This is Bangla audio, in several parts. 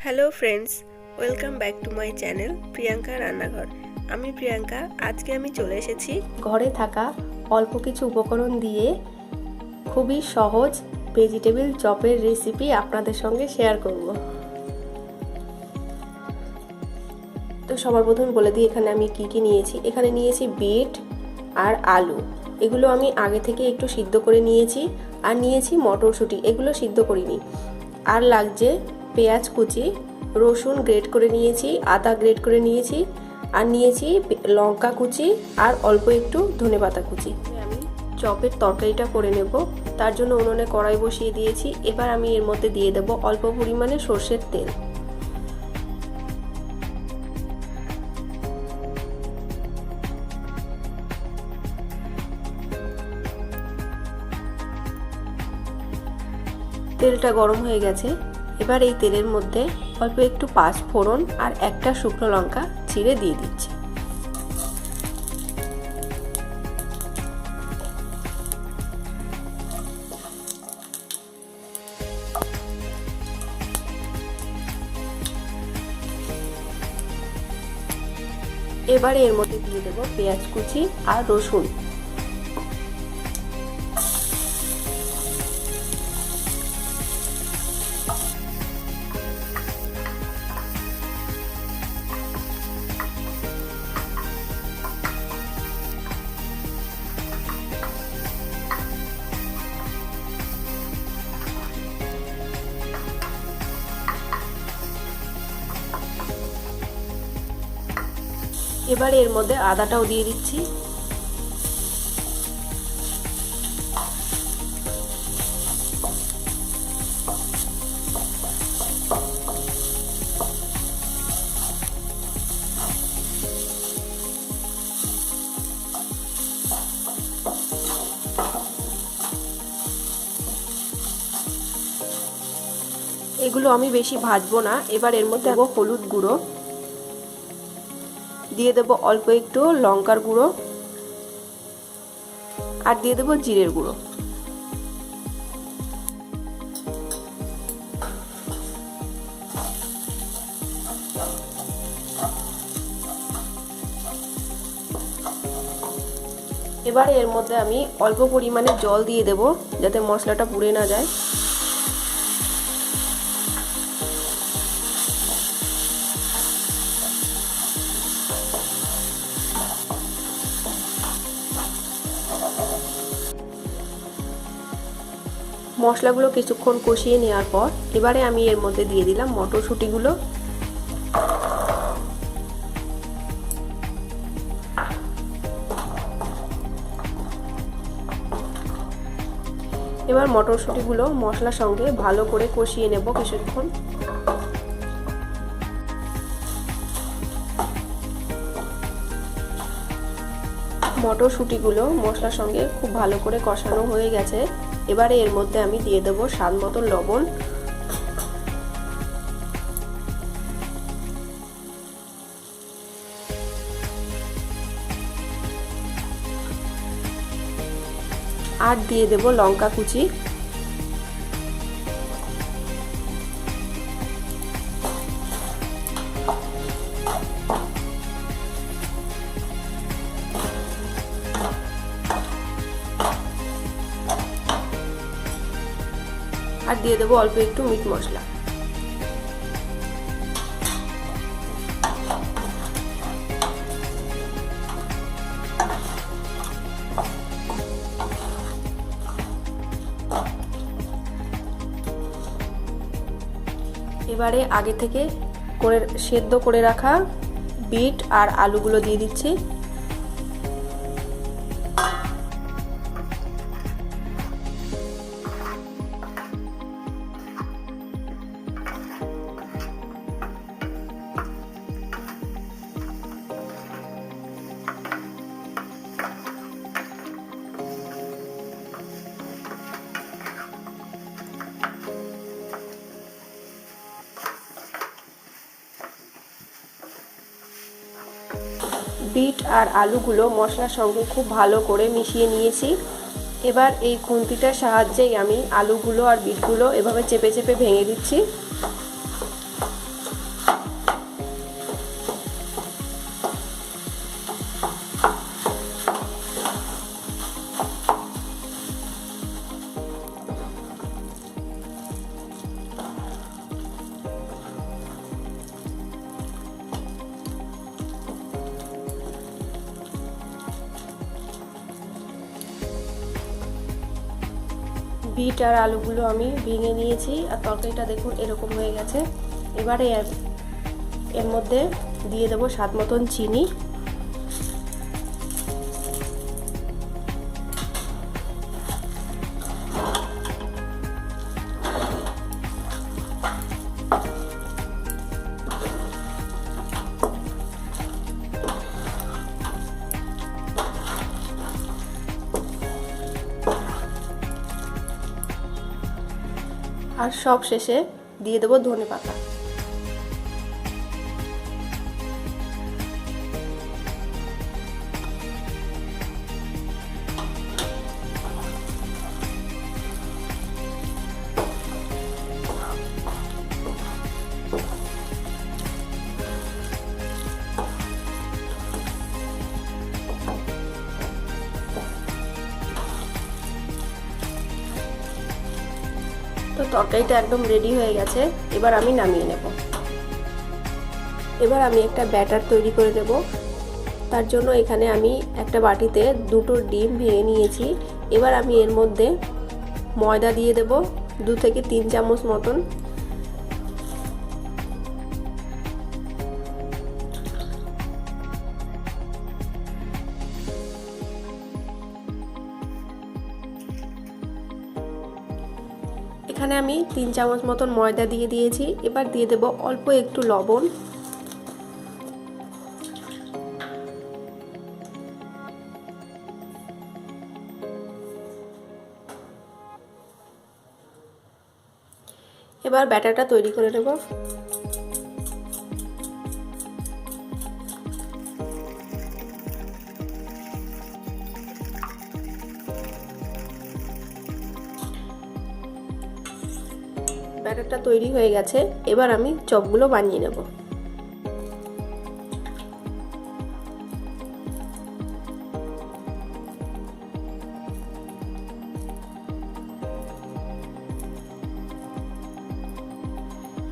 Hello friends, welcome back to my channel Priyanka রান্নাঘর। আমি প্রিয়াঙ্কা। আজকে আমি চলে এসেছি ঘরে থাকা অল্প কিছু উপকরণ দিয়ে খুবই সহজ ভেজিটেবিল চপের রেসিপি আপনাদের সঙ্গে শেয়ার করব। তো সবার প্রথমে বলে দিই এখানে আমি কি কি নিয়েছি। এখানে নিয়েছি বিট আর আলু, এগুলো আমি আগে থেকে একটু সিদ্ধ করে নিয়েছি। আর নিয়েছি মটরশুঁটি, এগুলো সিদ্ধ করিনি। আর লাগছে পেঁয়াজ কুচি, রসুন গ্রেট করে নিয়েছি, আদা গ্রেট করে নিয়েছি, আর নিয়েছি লঙ্কা কুচি আর অল্প একটু ধনেপাতা কুচি। আমি চপের তরকারিটা করে নেব, তার জন্য উনুনে কড়াই বসিয়ে দিয়েছি। এবার আমি এর মধ্যে দিয়ে দেব অল্প পরিমাণে সর্ষের তেল। তেলটা গরম হয়ে গেছে। এবার এই তেলের মধ্যে অল্প একটু পাঁচ ফোড়ন আর একটা শুকনো লঙ্কা চিড়ে দিয়ে দিচ্ছি। এবারে এর মধ্যে দিয়ে দেবো পেঁয়াজ কুচি আর রসুন। এবার এর মধ্যে আদাটাও দিয়ে দিচ্ছি। এগুলো আমি বেশি ভাজবো না। এবার এর মধ্যে দেবো হলুদ গুঁড়ো, দিয়ে দেবো অল্প একটু লঙ্কার গুঁড়ো, আর দিয়ে দেবো জিরের গুঁড়ো। এবারে এর মধ্যে আমি অল্প পরিমাণে জল দিয়ে দেব, যাতে মশলাটা পুড়ে না যায়। মশলাগুলো কিছুক্ষণ কষিয়ে নেওয়ার পর এবারে আমি এর মধ্যে দিয়ে দিলাম মটরশুঁটিগুলো। এবার মটরশুঁটিগুলো মশলার সঙ্গে ভালো করে কষিয়ে নেব কিছুক্ষণ। মটরশুঁটিগুলো মশলার সঙ্গে খুব ভালো করে কষানো হয়ে গেছে। এবারে এর মধ্যে আমি দিয়ে দেবো স্বাদ মতো লবণ, আর দিয়ে দেবো লঙ্কা কুচি। আর দিয়ে দেবো অল্প একটু মিট মশলা। এবারে আগে থেকে সেদ্ধ করে রাখা বিট আর আলুগুলো দিয়ে দিচ্ছি। বিট আর আলুগুলো মশলার সঙ্গে খুব ভালো করে মিশিয়ে নিয়েছি। এবার এই খুন্তিটার সাহায্যেই আমি আলুগুলো আর বিটগুলো এভাবে চেপে চেপে ভেঙে দিচ্ছি। বিট আর আলুগুলো আমি ভেঙে নিয়েছি আর তরকারিটা দেখুন এরকম হয়ে গেছে। এবারে এর মধ্যে দিয়ে দেবো স্বাদ মতন চিনি, আর সব শেষে দিয়ে দেবো ধনেপাতা। তো তরকারিটা একদম রেডি হয়ে গেছে, এবার আমি নামিয়ে নেব। এবার আমি একটা ব্যাটার তৈরি করে নেব। তার জন্য এখানে আমি একটা বাটিতে 2টো ডিম ভেঙে নিয়েছি। এবার আমি এর মধ্যে ময়দা দিয়ে দেব 2 থেকে 3 চামচ মতন। এখানে আমি 3 চামচ মতন ময়দা দিয়ে দিয়েছি। এবার দিয়ে দেব অল্প একটু লবণ, এবার ব্যাটারটা তৈরি করে নেব। ব্যাটারটা তৈরি হয়ে গেছে, এবার আমি চপগুলো বানিয়ে নেব।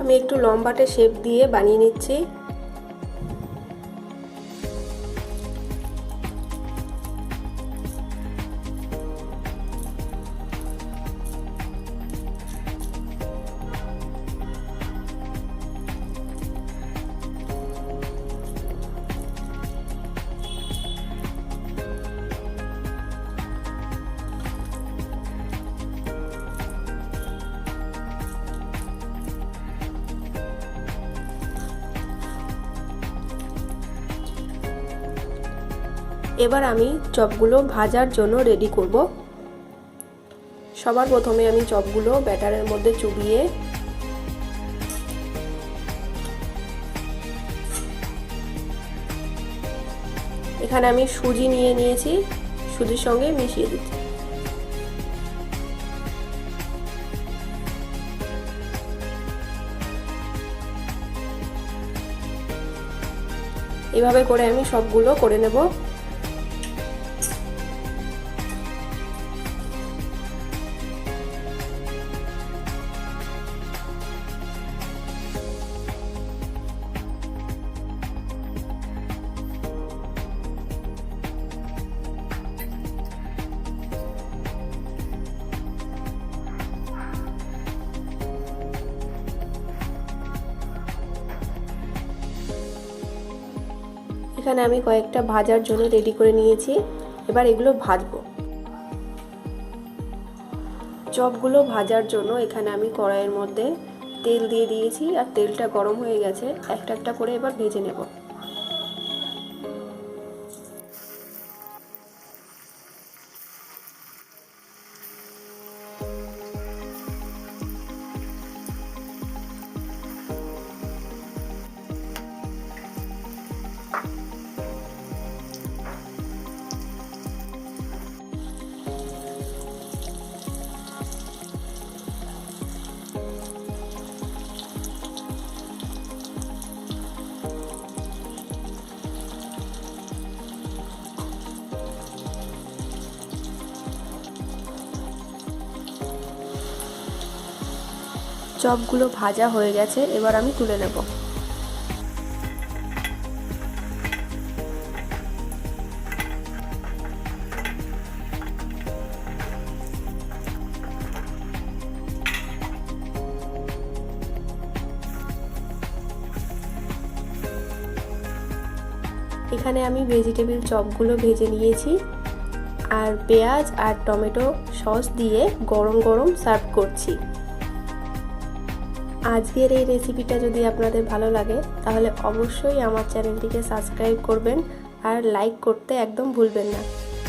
আমি একটু লম্বাটে শেপ দিয়ে বানিয়ে নিচ্ছি। এবার আমি চপগুলো ভাজার জন্য রেডি করব। সবার প্রথমে আমি চপগুলো ব্যাটারের মধ্যে চুবিয়ে এখানে আমি সুজি নিয়ে নিয়েছি, সুজির সঙ্গে মিশিয়ে দিচ্ছি। এভাবে করে আমি সবগুলো করে নেব। এখানে আমি কয়েকটা ভাজার জন্য রেডি করে নিয়েছি, এবার এগুলো ভাজবো। চপগুলো ভাজার জন্য এখানে আমি কড়াইয়ের মধ্যে তেল দিয়ে দিয়েছি আর তেলটা গরম হয়ে গেছে। একটা একটা করে এবার ভেজে নেব। চপগুলো ভাজা হয়ে গেছে, এবার আমি তুলে নেব। এখানে আমি ভেজিটেবিল চপগুলো ভেজে নিয়েছি আর পেঁয়াজ আর টমেটো সস দিয়ে গরম গরম সার্ভ করছি। আজকের এই রেসিপিটা যদি আপনাদের ভালো লাগে তাহলে অবশ্যই আমার চ্যানেলটিকে সাবস্ক্রাইব করবেন আর লাইক করতে একদম ভুলবেন না।